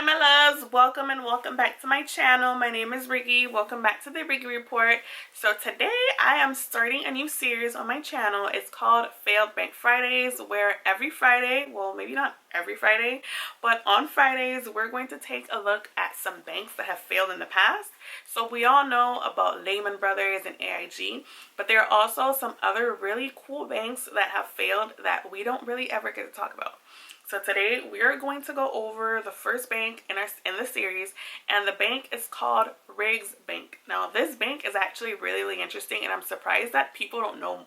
Hi my loves, welcome and welcome back to my channel. My name is Riggie. Welcome back to the Riggie Report. So today I am starting a new series on my channel. It's called Failed Bank Fridays, where every Friday, well maybe not every Friday, but on Fridays we're going to take a look at some banks that have failed in the past. So we all know about Lehman Brothers and AIG, but there are also some other really cool banks that have failed that we don't really ever get to talk about. So today we are going to go over the first bank in the series, and the bank is called Riggs Bank. Now this bank is actually really interesting, and I'm surprised that people don't know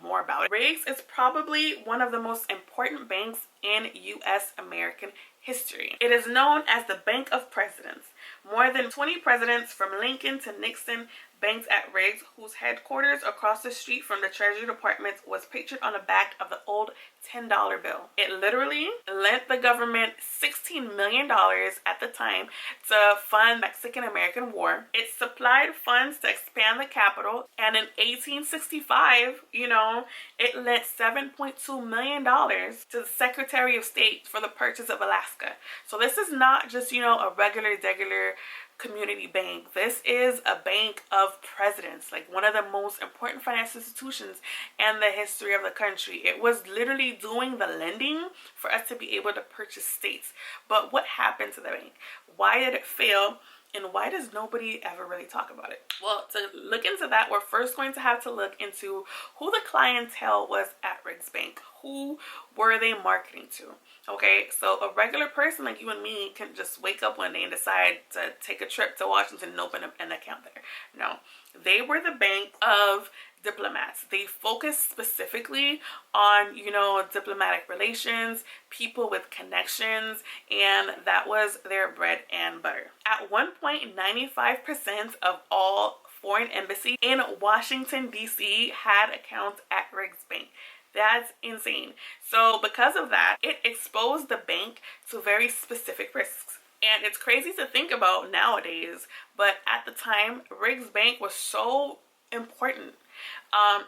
more about it. Riggs is probably one of the most important banks in U.S. American history. It is known as the Bank of Presidents. More than 20 presidents from Lincoln to Nixon banked at Riggs, whose headquarters across the street from the Treasury Department was pictured on the back of the old $10 bill. It literally lent the government $16 million at the time to fund Mexican-American War. It supplied funds to expand the capital, and in 1865, it lent $7.2 million to the Secretary of State for the purchase of Alaska. So this is not just, a regular community bank. This is a bank of presidents, like one of the most important financial institutions in the history of the country. It was literally doing the lending for us to be able to purchase states. But what happened to the bank? Why did it fail? And why does nobody ever really talk about it? Well, to look into that, we're first going to have to look into who the clientele was at Riggs Bank. Who were they marketing to? Okay, so a regular person like you and me can just wake up one day and decide to take a trip to Washington and open an account there. No, they were the bank of diplomats. They focused specifically on, diplomatic relations, people with connections, and that was their bread and butter. At one point, 95% of all foreign embassies in Washington, D.C. had accounts at Riggs Bank. That's insane. So because of that, it exposed the bank to very specific risks. And it's crazy to think about nowadays, but at the time, Riggs Bank was so important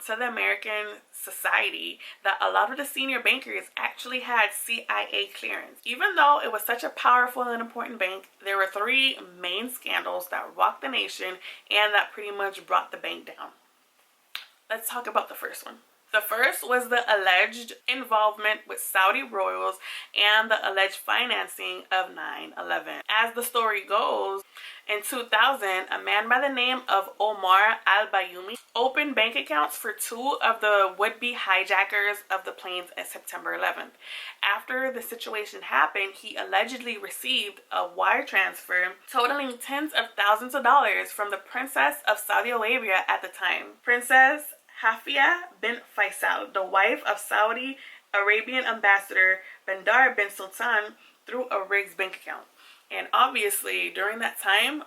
to the American society that a lot of the senior bankers actually had CIA clearance. Even though it was such a powerful and important bank, there were three main scandals that rocked the nation and that pretty much brought the bank down. Let's talk about the first one. The first was the alleged involvement with Saudi royals and the alleged financing of 9/11. As the story goes, in 2000, a man by the name of Omar al-Bayoumi opened bank accounts for two of the would-be hijackers of the planes on September 11th. After the situation happened, he allegedly received a wire transfer totaling tens of thousands of dollars from the Princess of Saudi Arabia at the time. Princess Hafia bin Faisal, the wife of Saudi Arabian ambassador Bandar bin Sultan, through a Riggs bank account. And obviously during that time,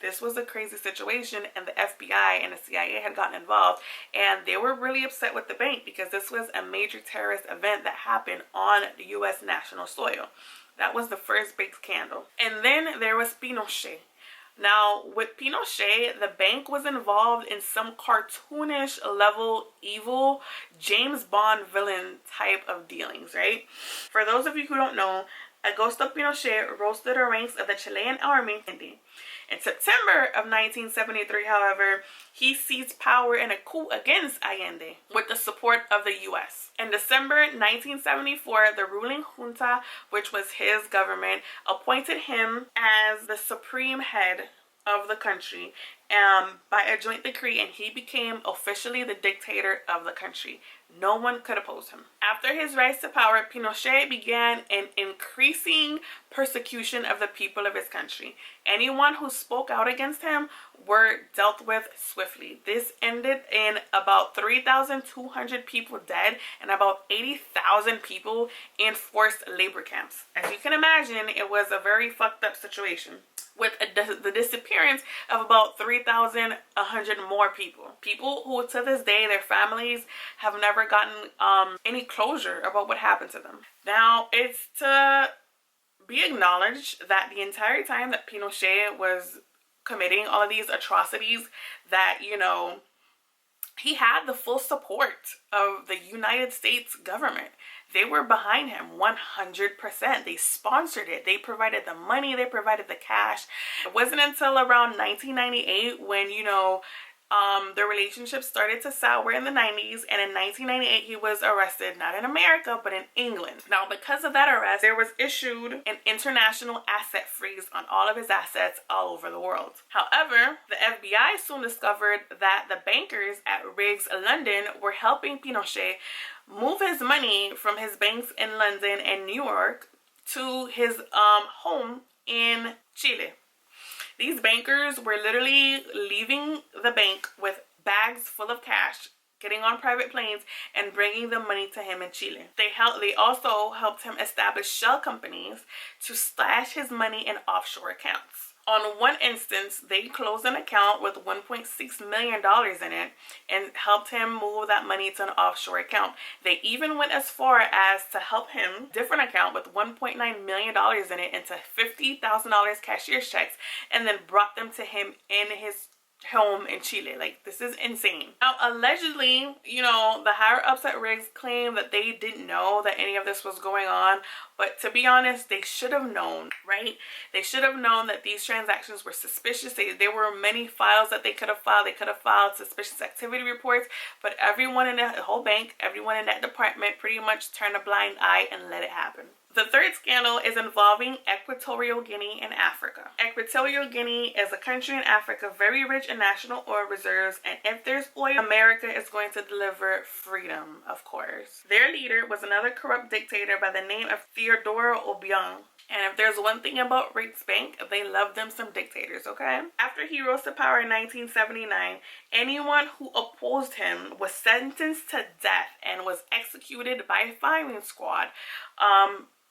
this was a crazy situation, and the FBI and the CIA had gotten involved, and they were really upset with the bank because this was a major terrorist event that happened on the U.S. national soil. That was the first big scandal. And then there was Pinochet. Now, with Pinochet, the bank was involved in some cartoonish level evil James Bond villain type of dealings, right? For those of you who don't know, Augusto Pinochet rose to the ranks of the Chilean army. In September of 1973, however, he seized power in a coup against Allende with the support of the U.S. In December 1974, the ruling junta, which was his government, appointed him as the supreme head of the country by a joint decree, and he became officially the dictator of the country. No one could oppose him. After his rise to power, Pinochet began an increasing persecution of the people of his country. Anyone who spoke out against him were dealt with swiftly. This ended in about 3,200 people dead and about 80,000 people in forced labor camps. As you can imagine, it was a very fucked up situation, with the disappearance of about 3,100 more people. People who to this day, their families have never gotten any closure about what happened to them. Now, it's to be acknowledged that the entire time that Pinochet was committing all of these atrocities, that, he had the full support of the United States government. they were behind him 100%. They sponsored it. They provided the money. They provided the cash. It wasn't until around 1998 when, you know, the relationship started to sour in the 90s, and in 1998 he was arrested, not in America but in England. Now, because of that arrest, there was issued an international asset freeze on all of his assets all over the world. However, the FBI soon discovered that the bankers at Riggs London were helping Pinochet move his money from his banks in London and New York to his home in Chile. These bankers were literally leaving the bank with bags full of cash, getting on private planes, and bringing the money to him in Chile. They also helped him establish shell companies to stash his money in offshore accounts. On one instance, they closed an account with $1.6 million in it and helped him move that money to an offshore account. They even went as far as to help him different account with $1.9 million in it into $50,000 cashier's checks, and then brought them to him in his home in Chile. Like, this is insane. Now, allegedly, you know, the higher ups at Riggs claim that they didn't know that any of this was going on, but to be honest, they should have known, right? They should have known that these transactions were suspicious. There were many files that they could have filed. They could have filed suspicious activity reports, but everyone in the whole bank, everyone in that department pretty much turned a blind eye and let it happen. The third scandal is involving Equatorial Guinea and Africa. Equatorial Guinea is a country in Africa very rich in national oil reserves, and if there's oil, America is going to deliver freedom, of course. Their leader was another corrupt dictator by the name of Theodore Obiang. And if there's one thing about Riggs Bank, they love them some dictators, okay? After he rose to power in 1979, anyone who opposed him was sentenced to death and was executed by a firing squad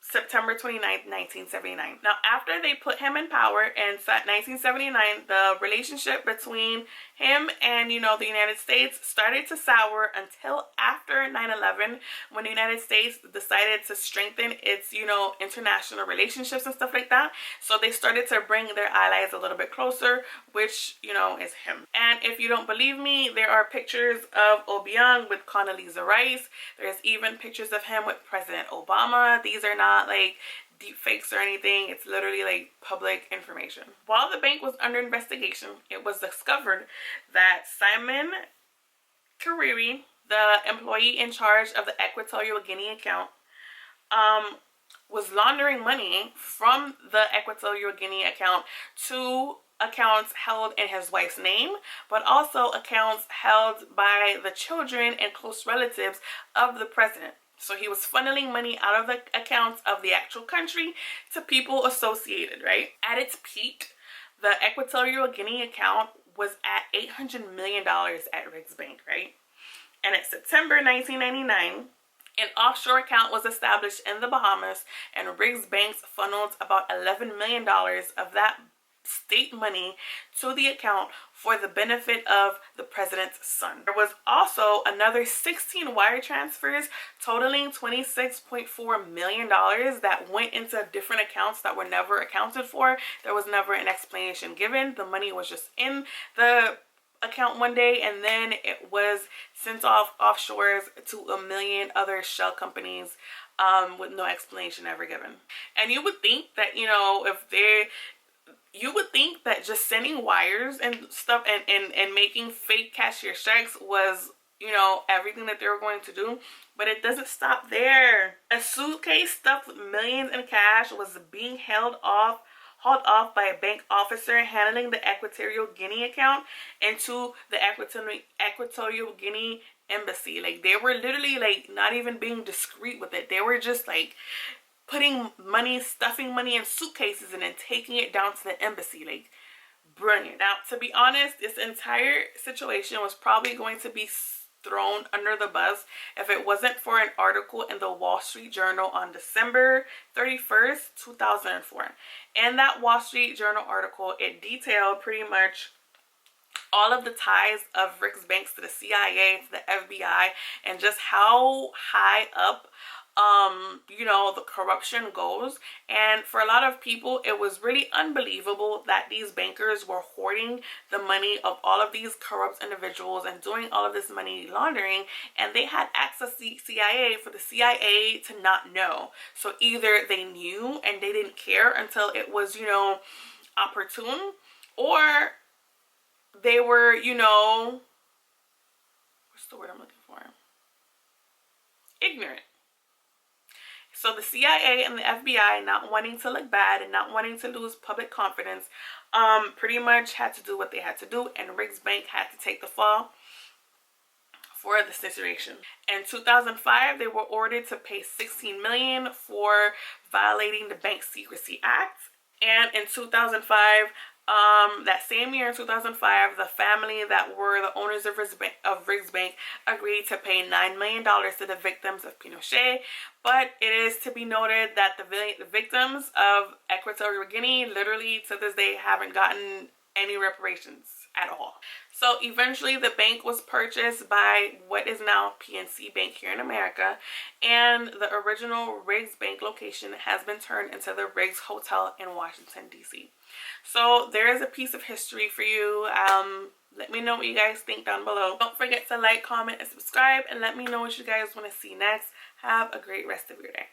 September 29th, 1979. Now, after they put him in power in 1979, the relationship between him and, you know, the United States started to sour until after 9/11, when the United States decided to strengthen its, you know, international relationships and stuff like that. So they started to bring their allies a little bit closer, which, you know, is him. And if you don't believe me, there are pictures of Obiang with Condoleezza Rice. There's even pictures of him with President Obama. These are not like deep fakes or anything. It's literally like public information. While the bank was under investigation, it was discovered that Simon Kariri, the employee in charge of the Equatorial Guinea account, was laundering money from the Equatorial Guinea account to accounts held in his wife's name, but also accounts held by the children and close relatives of the president. So he was funneling money out of the accounts of the actual country to people associated, right? At its peak, the Equatorial Guinea account was at $800 million at Riggs Bank, right? And in September 1999, an offshore account was established in the Bahamas, and Riggs Bank funneled about $11 million of that state money to the account for the benefit of the president's son. There was also another 16 wire transfers totaling $26.4 million that went into different accounts that were never accounted for. There was never an explanation given. The money was just in the account one day, and then it was sent off offshores to a million other shell companies with no explanation ever given. And you would think that, you know, you would think that just sending wires and stuff and making fake cashier checks was, you know, everything that they were going to do. But it doesn't stop there. A suitcase stuffed with millions in cash was being hauled off by a bank officer handling the Equatorial Guinea account into the Equatorial Guinea embassy. Like, they were literally like not even being discreet with it. They were just like putting money, stuffing money in suitcases and then taking it down to the embassy. Like, brilliant. Now, to be honest, this entire situation was probably going to be thrown under the bus if it wasn't for an article in the Wall Street Journal on December 31st, 2004. In that Wall Street Journal article, it detailed pretty much all of the ties of Riggs Bank to the CIA, to the FBI, and just how high up you know, the corruption goes. And for a lot of people, it was really unbelievable that these bankers were hoarding the money of all of these corrupt individuals and doing all of this money laundering, and they had access to the CIA for the CIA to not know. So either they knew and they didn't care until it was, you know, opportune, or they were, you know, what's the word I'm looking for? Ignorant. So the CIA and the FBI, not wanting to look bad and not wanting to lose public confidence, pretty much had to do what they had to do, and Riggs Bank had to take the fall for the situation. In 2005, they were ordered to pay $16 million for violating the Bank Secrecy Act. And in 2005, that same year in 2005, the family that were the owners of Riggs Bank agreed to pay $9 million to the victims of Pinochet. But it is to be noted that the victims of Equatorial Guinea literally to this day haven't gotten any reparations at all. So eventually the bank was purchased by what is now PNC Bank here in America, and the original Riggs Bank location has been turned into the Riggs Hotel in Washington, D.C. So there is a piece of history for you. Let me know what you guys think down below. Don't forget to like, comment, and subscribe, and let me know what you guys want to see next. Have a great rest of your day.